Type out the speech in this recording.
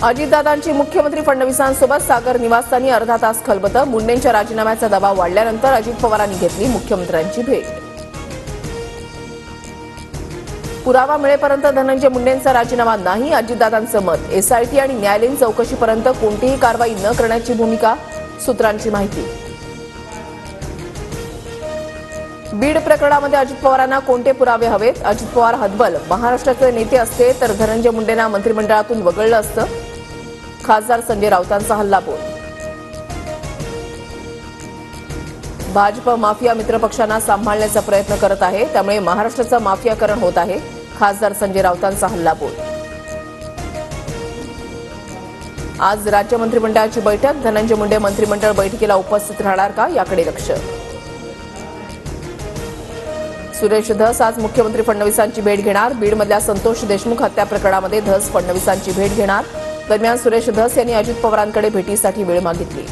अजितदादांची मुख्यमंत्री फडणवीसांसोबत सागर निवासस्थानी अर्धा तास खलबतं. मुंडेंच्या राजीनाम्याचा दबाव वाढल्यानंतर अजित पवारांनी घेतली मुख्यमंत्र्यांची भेट. पुरावा मिळेपर्यंत धनंजय मुंडेंचा राजीनामा नाही, अजितदादांचं मत. एसआयटी आणि न्यायालयीन चौकशीपर्यंत कोणतीही कारवाई न करण्याची भूमिका, सूत्रांची माहिती. बीड प्रकरणामध्ये अजित पवारांना कोणते पुरावे हवेत? अजित पवार हतबल. महाराष्ट्राचे नेते असते तर धनंजय मुंडेंना मंत्रिमंडळातून वगळलं असतं. खासदार संजय राऊतांचा हल्लाबोल. भाजप माफिया मित्रपक्षांना सांभाळण्याचा प्रयत्न करत आहे, त्यामुळे महाराष्ट्राचं माफियाकरण होत आहे. खासदार संजय राऊतांचा हल्लाबोल. आज राज्य मंत्रिमंडळाची बैठक. धनंजय मुंडे मंत्रिमंडळ बैठकीला उपस्थित राहणार का, याकडे लक्ष. सुरेश धस आज मुख्यमंत्री फडणवीसांची भेट घेणार. बीडमधल्या संतोष देशमुख हत्या प्रकरणामध्ये धस फडणवीसांची भेट घेणार. दरम्यान सुरेश धस यांनी अजित पवारांकडे भेटीसाठी वेळ मागितली.